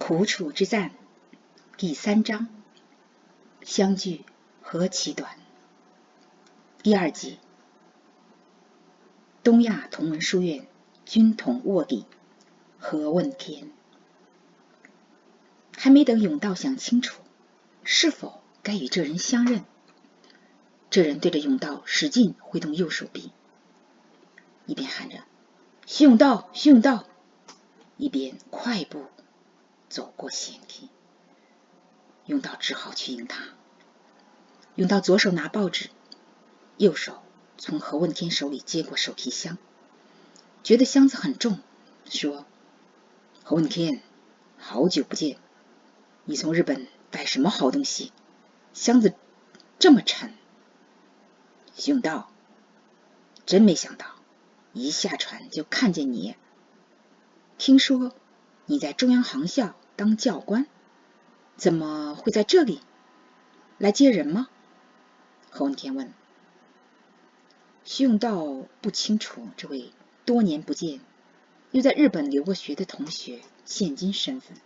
苦楚之战第3章，相聚何其短。第2集，东亚同文书院军统卧底何问天。还没等甬道想清楚是否该与这人相认，这人对着甬道使劲挥动右手臂，一边喊着徐甬道徐甬道，一边快步走过舷梯。甬道只好去迎他。甬道左手拿报纸，右手从何问天手里接过手提箱，觉得箱子很重，说：何问天，好久不见，你从日本带什么好东西？箱子这么沉。甬道，真没想到一下船就看见你。听说你在中央航校当教官，怎么会在这里？来接人吗？何问天问。徐甬道不清楚这位多年不见又在日本留过学的同学现今身份，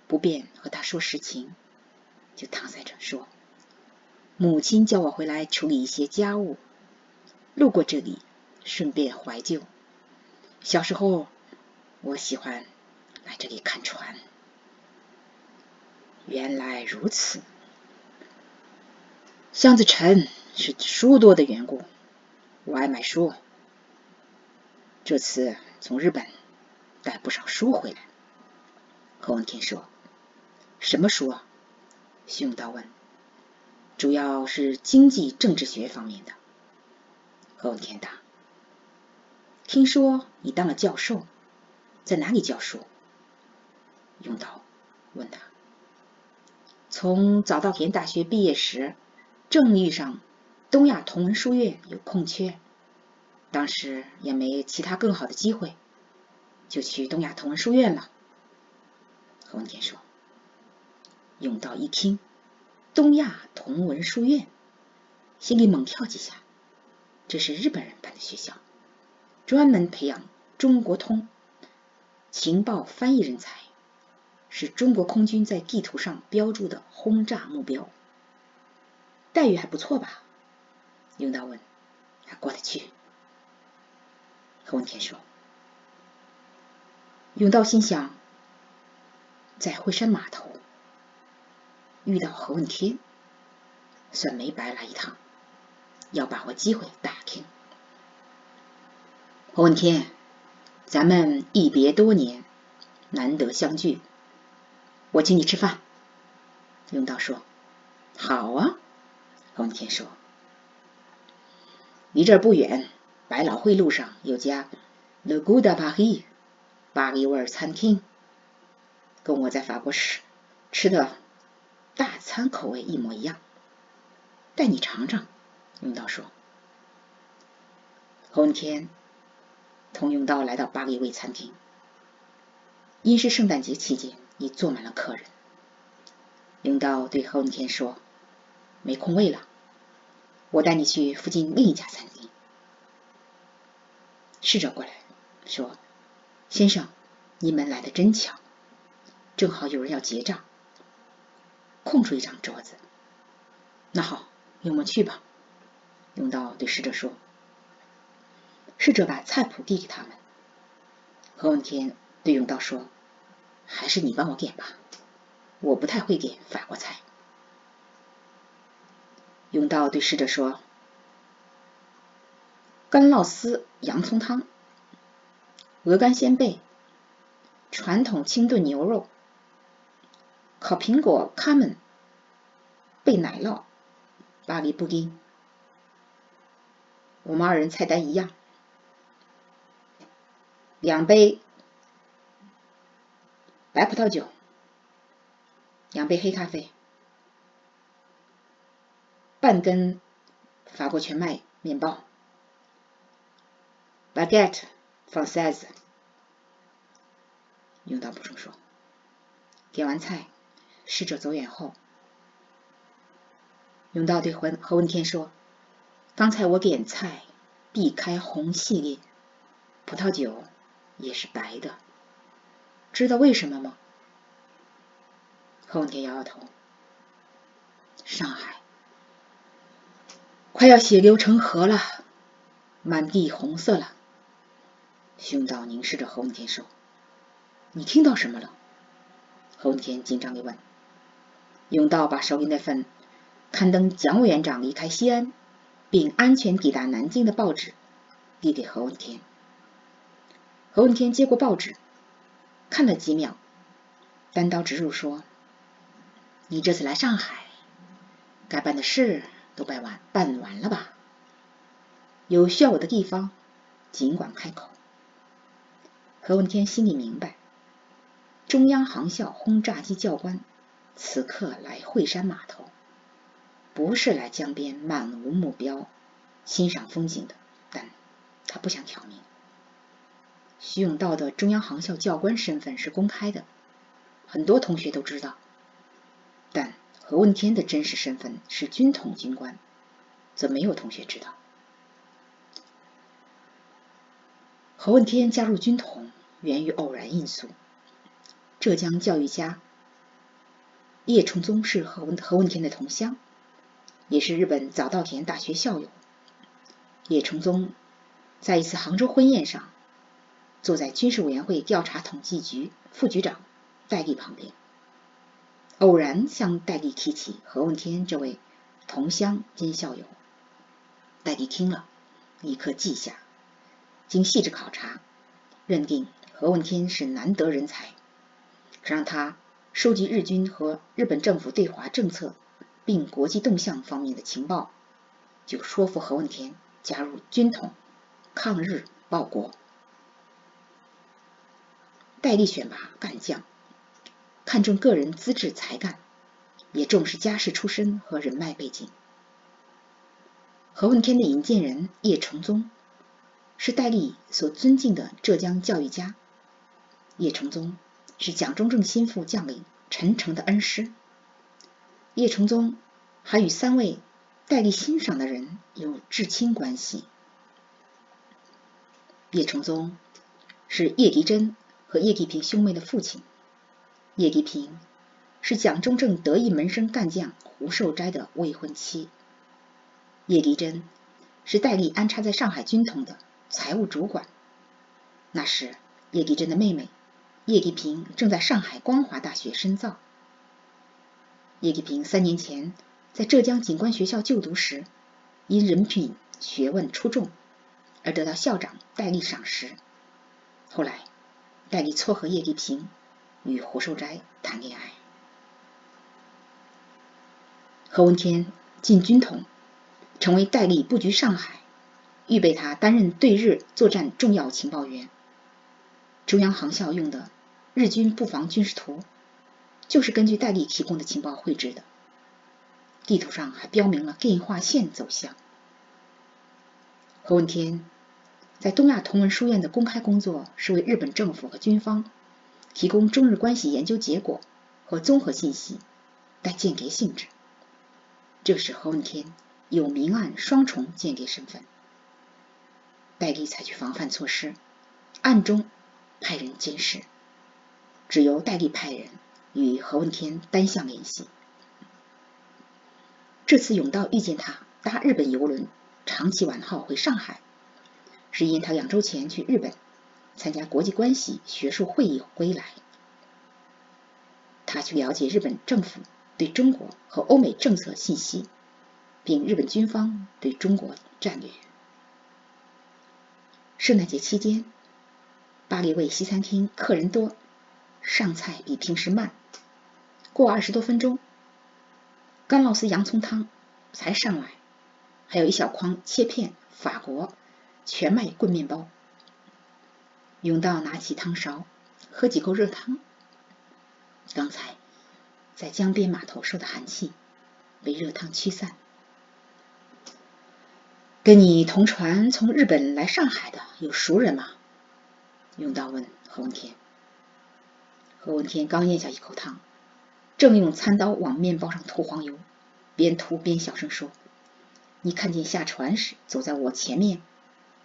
不便和他说实情，就搪塞着说：母亲叫我回来处理一些家务，路过这里顺便怀旧。小时候我喜欢来这里看船。原来如此，箱子沉是书多的缘故，我爱买书，这次从日本带不少书回来。何问天说。什么书啊？徐甬道问。主要是经济政治学方面的。何问天答。听说你当了教授，在哪里教书？甬道问他。从早稻田大学毕业时，正遇上东亚同文书院有空缺，当时也没其他更好的机会，就去东亚同文书院了。何问天说。甬道一听东亚同文书院，心里猛跳几下，这是日本人办的学校，专门培养中国通情报翻译人才，是中国空军在地图上标注的轰炸目标。待遇还不错吧？甬道问。还过得去。何问天说。甬道心想，在惠山码头遇到何问天，算没白来一趟，要把握机会打听。何问天，咱们一别多年，难得相聚，我请你吃饭。甬道说。好啊。何问天说。离这儿不远，百老汇路上有家 Le Goût de Paris 巴黎味餐厅，跟我在法国时吃的大餐口味一模一样，带你尝尝。甬道说。何问天同甬道来到巴黎味餐厅，因是圣诞节期间，已坐满了客人。甬道对何问天说，没空位了，我带你去附近另一家餐厅。侍者过来说，先生，你们来得真巧，正好有人要结账，空出一张桌子。那好，我们去吧。甬道对侍者说。侍者把菜谱递给他们。何问天对甬道说，还是你帮我点吧，我不太会点法国菜。甬道对侍者说，干酪丝洋葱汤，鹅肝鲜贝，传统清炖牛肉，烤苹果卡门，贝奶酪，巴黎布丁。我们2人菜单一样。2杯白葡萄酒，2杯黑咖啡，半根法国全麦面包 baguette française。 甬道补充说。点完菜，侍者走远后，甬道对何问天说，刚才我点菜避开红系列，葡萄酒也是白的，知道为什么吗？何文田摇摇头。上海快要血流成河了，满地红色了。徐永道凝视着何文田说：“你听到什么了？”何文田紧张地问。永道把手里那份刊登蒋委员长离开西安并安全抵达南京的报纸递给何文田。何文田接过报纸，看了几秒，单刀直入说：“你这次来上海，该办的事都办完了吧？有需要我的地方，尽管开口。”何文田心里明白，中央航校轰炸机教官此刻来惠山码头，不是来江边漫无目标欣赏风景的，但他不想挑明。徐永道的中央航校教官身份是公开的，很多同学都知道，但何文田的真实身份是军统军官，则没有同学知道。何文田加入军统源于偶然因素。浙江教育家叶崇宗是何文田的同乡，也是日本早稻田大学校友。叶崇宗在一次杭州婚宴上，坐在军事委员会调查统计局副局长戴笠旁边，偶然向戴笠提起何文田这位同乡兼校友。戴笠听了，立刻记下，经细致考察，认定何文田是难得人才，让他收集日军和日本政府对华政策并国际动向方面的情报，就说服何文田加入军统，抗日报国。戴笠选拔干将，看重个人资质才干，也重视家世出身和人脉背景。何文田的引荐人叶崇宗是戴笠所尊敬的浙江教育家。叶崇宗是蒋中正心腹将领陈诚的恩师。叶崇宗还与3位戴笠欣赏的人有至亲关系。叶崇宗是叶迪珍和叶继平兄妹的父亲。叶迪平是蒋中正得意门生干将胡寿斋的未婚妻。叶迪珍是戴笠安插在上海军统的财务主管。那时叶迪珍的妹妹叶迪平正在上海光华大学深造。叶迪平3年前在浙江警官学校就读时，因人品学问出众而得到校长戴笠赏识。后来戴笠撮合叶迪平与胡寿斋谈恋爱。何文田进军统，成为戴笠布局上海，预备他担任对日作战重要情报员。中央航校用的日军布防军事图，就是根据戴笠提供的情报绘制的，地图上还标明了电话线走向。何文田在东亚同文书院的公开工作是为日本政府和军方提供中日关系研究结果和综合信息，带间谍性质。这使何文田有明暗双重间谍身份。戴笠采取防范措施，暗中派人监视，只由戴笠派人与何文田单向联系。这次永道遇见他搭日本邮轮长崎丸号回上海，是因他2周前去日本参加国际关系学术会议归来。他去了解日本政府对中国和欧美政策信息，并日本军方对中国战略。圣诞节期间，巴黎味西餐厅客人多，上菜比平时慢。过20多分钟，干酪丝洋葱汤才上来，还有一小筐切片法国全麦棍面包。永道拿起汤勺，喝几口热汤。刚才在江边码头受的寒气被热汤驱散。跟你同船从日本来上海的有熟人吗？永道问何文田。何文田刚咽下一口汤，正用餐刀往面包上涂黄油，边涂边小声说：“你看见下船时走在我前面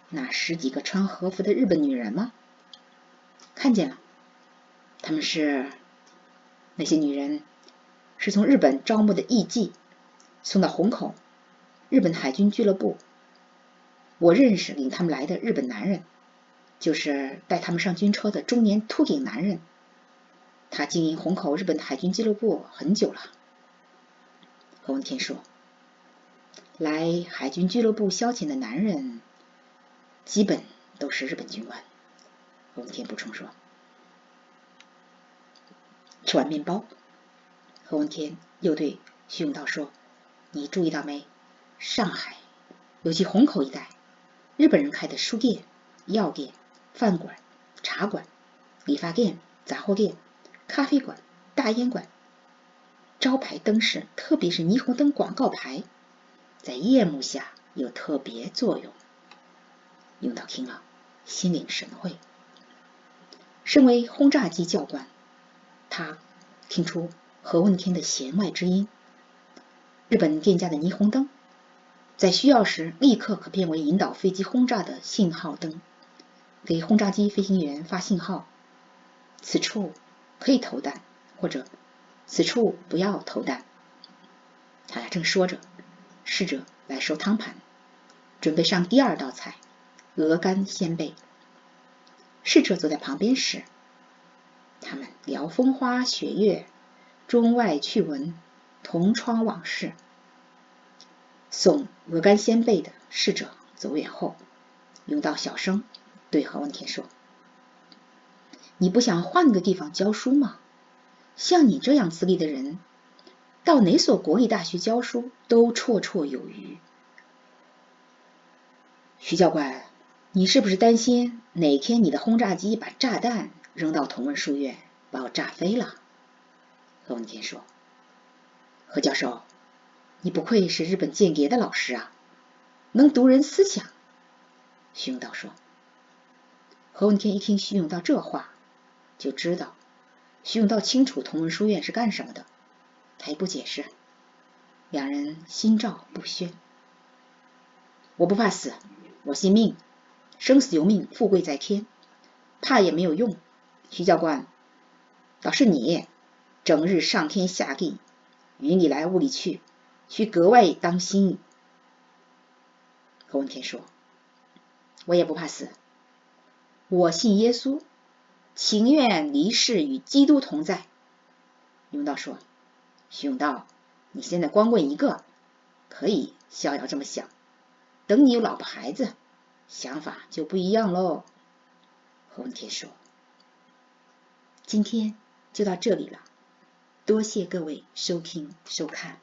那10几个穿和服的日本女人吗？”看见了。他们是那些女人是从日本招募的艺妓，送到虹口日本海军俱乐部。我认识领他们来的日本男人，就是带他们上军车的中年秃顶男人。他经营虹口日本海军俱乐部很久了。何文天说，来海军俱乐部消遣的男人基本都是日本军官。何文天补充说。吃完面包，何文天又对徐永道说，你注意到没，上海尤其虹口一带，日本人开的书店、药店、饭馆、茶馆、理发店、杂货店、咖啡馆、大烟馆，招牌灯饰特别是霓虹灯广告牌在夜幕下有特别作用。永道听了心领神会。身为轰炸机教官，他听出何问天的弦外之音。日本店家的霓虹灯在需要时立刻可变为引导飞机轰炸的信号灯，给轰炸机飞行员发信号，此处可以投弹，或者此处不要投弹。他俩正说着，侍者来收汤盘，准备上第二道菜，鹅肝鲜贝。侍者坐在旁边时，他们聊风花雪月，中外趣闻，同窗往事。送鹅肝鲜贝的侍者走远后，永道小声对何文天说，你不想换个地方教书吗？像你这样资历的人，到哪所国立大学教书都绰绰有余。徐教官，你是不是担心哪天你的轰炸机把炸弹扔到同文书院，把我炸飞了？何文天说。何教授，你不愧是日本间谍的老师啊，能读人思想。徐永道说。何文天一听徐永道这话，就知道徐永道清楚同文书院是干什么的，他也不解释，两人心照不宣。我不怕死，我信命，生死由命，富贵在天，怕也没有用。徐教官，倒是你整日上天下地，云里来雾里去，需格外当心。何文天说，我也不怕死，我信耶稣，情愿离世与基督同在。永道说，徐永道，你现在光棍一个，可以逍遥这么想，等你有老婆孩子，想法就不一样喽。何文天说。今天就到这里了，多谢各位收听收看。